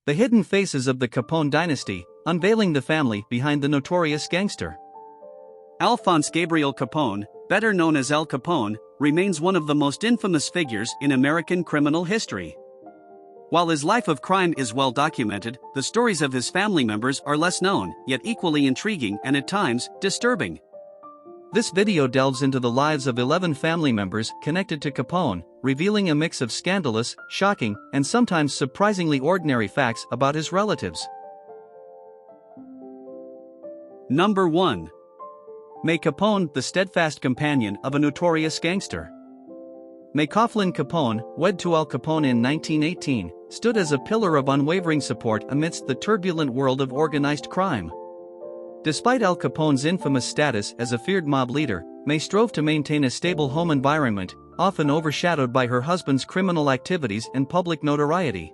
The Hidden Faces of the Capone Dynasty, Unveiling the Family Behind the Notorious Gangster. Alphonse Gabriel Capone, better known as Al Capone, remains one of the most infamous figures in American criminal history. While his life of crime is well documented, the stories of his family members are less known, yet equally intriguing and at times, disturbing. This video delves into the lives of 11 family members connected to Capone, revealing a mix of scandalous, shocking, and sometimes surprisingly ordinary facts about his relatives. Number 1. Mae Capone, the steadfast companion of a notorious gangster. Mae Capone, wed to Al Capone in 1918, stood as a pillar of unwavering support amidst the turbulent world of organized crime. Despite Al Capone's infamous status as a feared mob leader, Mae strove to maintain a stable home environment, often overshadowed by her husband's criminal activities and public notoriety.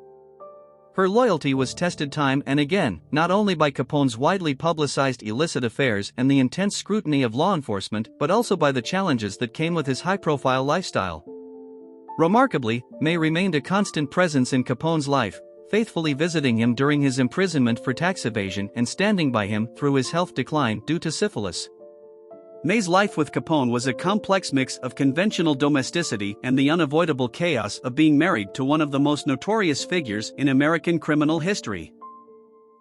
Her loyalty was tested time and again, not only by Capone's widely publicized illicit affairs and the intense scrutiny of law enforcement, but also by the challenges that came with his high-profile lifestyle. Remarkably, Mae remained a constant presence in Capone's life, faithfully visiting him during his imprisonment for tax evasion and standing by him through his health decline due to syphilis. Mae's life with Capone was a complex mix of conventional domesticity and the unavoidable chaos of being married to one of the most notorious figures in American criminal history.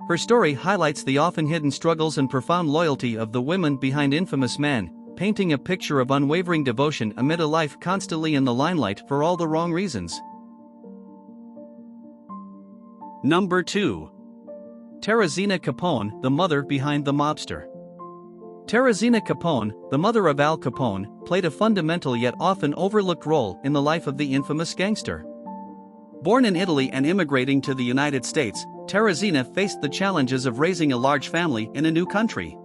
Her story highlights the often hidden struggles and profound loyalty of the women behind infamous men, painting a picture of unwavering devotion amid a life constantly in the limelight for all the wrong reasons. Number 2. Terasina Capone, the mother behind the mobster. Terasina Capone, the mother of Al Capone, played a fundamental yet often overlooked role in the life of the infamous gangster. Born in Italy and immigrating to the United States, Terasina faced the challenges of raising a large family in a new country.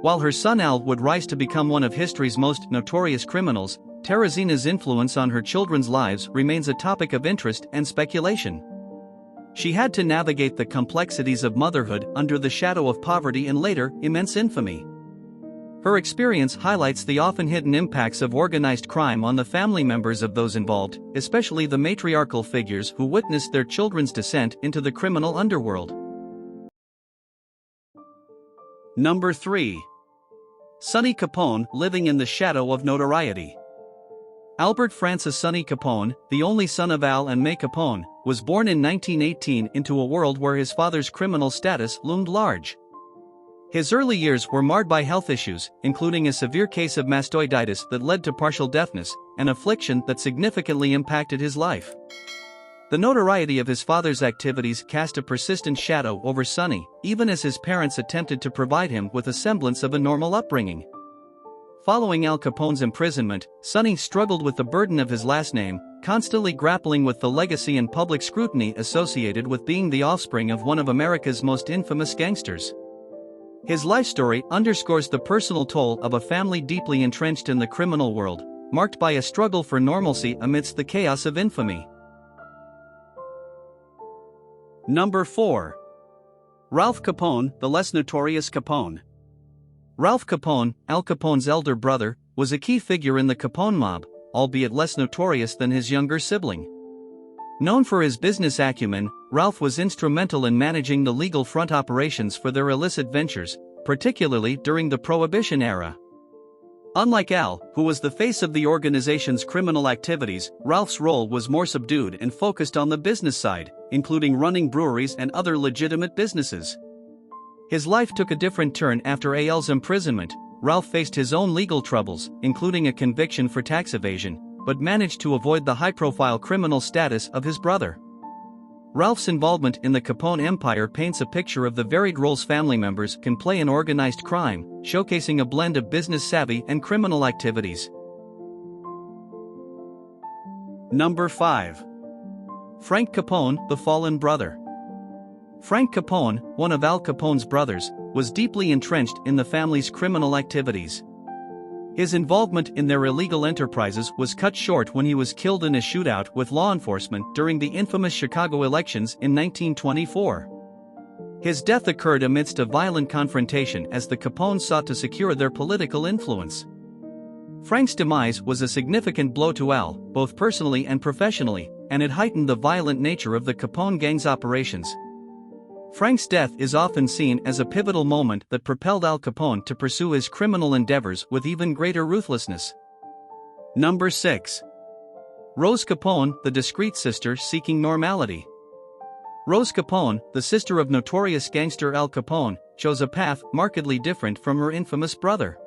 While her son Al would rise to become one of history's most notorious criminals, Terasina's influence on her children's lives remains a topic of interest and speculation. She had to navigate the complexities of motherhood under the shadow of poverty and later, immense infamy. Her experience highlights the often hidden impacts of organized crime on the family members of those involved, especially the matriarchal figures who witnessed their children's descent into the criminal underworld. Number 3. Sonny Capone, living in the shadow of notoriety. Albert Francis Sonny Capone, the only son of Al and Mae Capone, was born in 1918 into a world where his father's criminal status loomed large. His early years were marred by health issues, including a severe case of mastoiditis that led to partial deafness, an affliction that significantly impacted his life. The notoriety of his father's activities cast a persistent shadow over Sonny, even as his parents attempted to provide him with a semblance of a normal upbringing. Following Al Capone's imprisonment, Sonny struggled with the burden of his last name, constantly grappling with the legacy and public scrutiny associated with being the offspring of one of America's most infamous gangsters. His life story underscores the personal toll of a family deeply entrenched in the criminal world, marked by a struggle for normalcy amidst the chaos of infamy. Number 4. Ralph Capone, the less notorious Capone. Ralph Capone, Al Capone's elder brother, was a key figure in the Capone mob, albeit less notorious than his younger sibling. Known for his business acumen, Ralph was instrumental in managing the legal front operations for their illicit ventures, particularly during the Prohibition era. Unlike Al, who was the face of the organization's criminal activities, Ralph's role was more subdued and focused on the business side, including running breweries and other legitimate businesses. His life took a different turn after Al's imprisonment. Ralph faced his own legal troubles, including a conviction for tax evasion, but managed to avoid the high-profile criminal status of his brother. Ralph's involvement in the Capone empire paints a picture of the varied roles family members can play in organized crime, showcasing a blend of business savvy and criminal activities. Number 5. Frank Capone, the fallen brother. Frank Capone, one of Al Capone's brothers, was deeply entrenched in the family's criminal activities. His involvement in their illegal enterprises was cut short when he was killed in a shootout with law enforcement during the infamous Chicago elections in 1924. His death occurred amidst a violent confrontation as the Capones sought to secure their political influence. Frank's demise was a significant blow to Al, both personally and professionally, and it heightened the violent nature of the Capone gang's operations, Frank's death is often seen as a pivotal moment that propelled Al Capone to pursue his criminal endeavors with even greater ruthlessness. Number 6. Rose Capone, the discreet sister seeking normality. Rose Capone, the sister of notorious gangster Al Capone, chose a path markedly different from her infamous brother.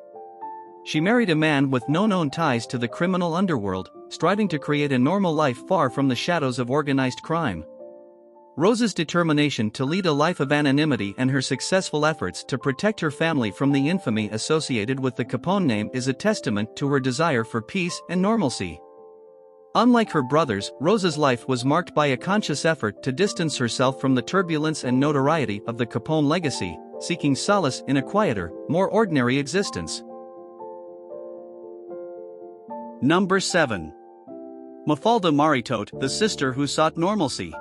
She married a man with no known ties to the criminal underworld, striving to create a normal life far from the shadows of organized crime. Rose's determination to lead a life of anonymity and her successful efforts to protect her family from the infamy associated with the Capone name is a testament to her desire for peace and normalcy. Unlike her brothers, Rose's life was marked by a conscious effort to distance herself from the turbulence and notoriety of the Capone legacy, seeking solace in a quieter, more ordinary existence. Number 7. Mafalda Maritot, the sister who sought normalcy.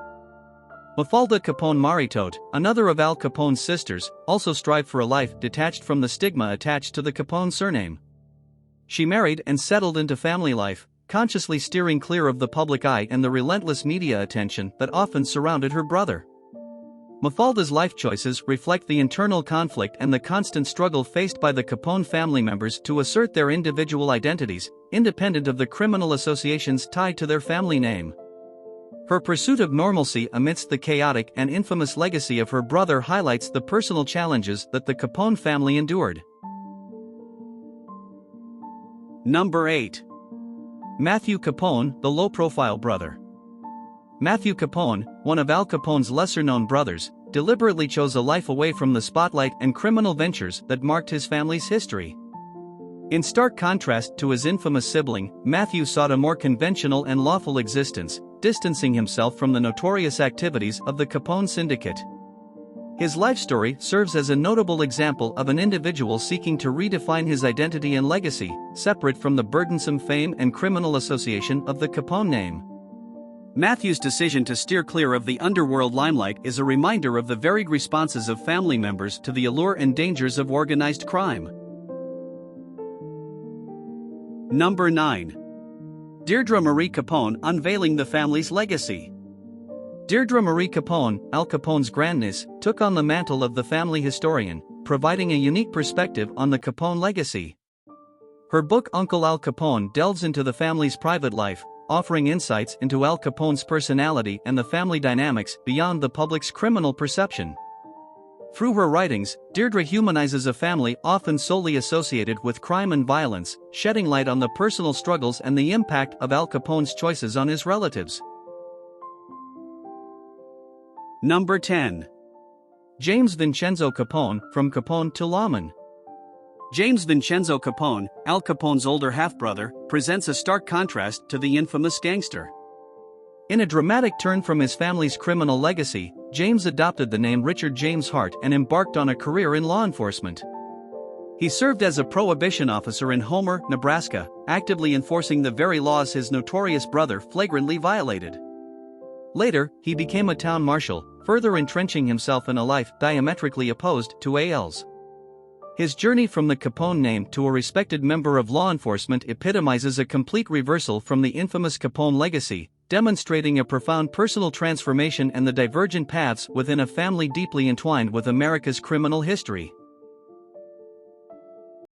Mafalda Capone Maritot, another of Al Capone's sisters, also strived for a life detached from the stigma attached to the Capone surname. She married and settled into family life, consciously steering clear of the public eye and the relentless media attention that often surrounded her brother. Mafalda's life choices reflect the internal conflict and the constant struggle faced by the Capone family members to assert their individual identities, independent of the criminal associations tied to their family name. Her pursuit of normalcy amidst the chaotic and infamous legacy of her brother highlights the personal challenges that the Capone family endured. Number 8. Matthew Capone, the low-profile brother. Matthew Capone, one of Al Capone's lesser-known brothers, deliberately chose a life away from the spotlight and criminal ventures that marked his family's history. In stark contrast to his infamous sibling, Matthew sought a more conventional and lawful existence, distancing himself from the notorious activities of the Capone syndicate. His life story serves as a notable example of an individual seeking to redefine his identity and legacy, separate from the burdensome fame and criminal association of the Capone name. Matthew's decision to steer clear of the underworld limelight is a reminder of the varied responses of family members to the allure and dangers of organized crime. Number 9. Dearra Marie Capone unveiling the family's legacy. Dearra Marie Capone, Al Capone's grandniece, took on the mantle of the family historian, providing a unique perspective on the Capone legacy. Her book Uncle Al Capone delves into the family's private life, offering insights into Al Capone's personality and the family dynamics beyond the public's criminal perception. Through her writings, Dearra humanizes a family often solely associated with crime and violence, shedding light on the personal struggles and the impact of Al Capone's choices on his relatives. Number 10. James Vincenzo Capone, from Capone to Lawman. James Vincenzo Capone, Al Capone's older half-brother, presents a stark contrast to the infamous gangster. In a dramatic turn from his family's criminal legacy, James adopted the name Richard James Hart and embarked on a career in law enforcement. He served as a prohibition officer in Homer, Nebraska, actively enforcing the very laws his notorious brother flagrantly violated. Later, he became a town marshal, further entrenching himself in a life diametrically opposed to AL's. His journey from the Capone name to a respected member of law enforcement epitomizes a complete reversal from the infamous Capone legacy, demonstrating a profound personal transformation and the divergent paths within a family deeply entwined with America's criminal history.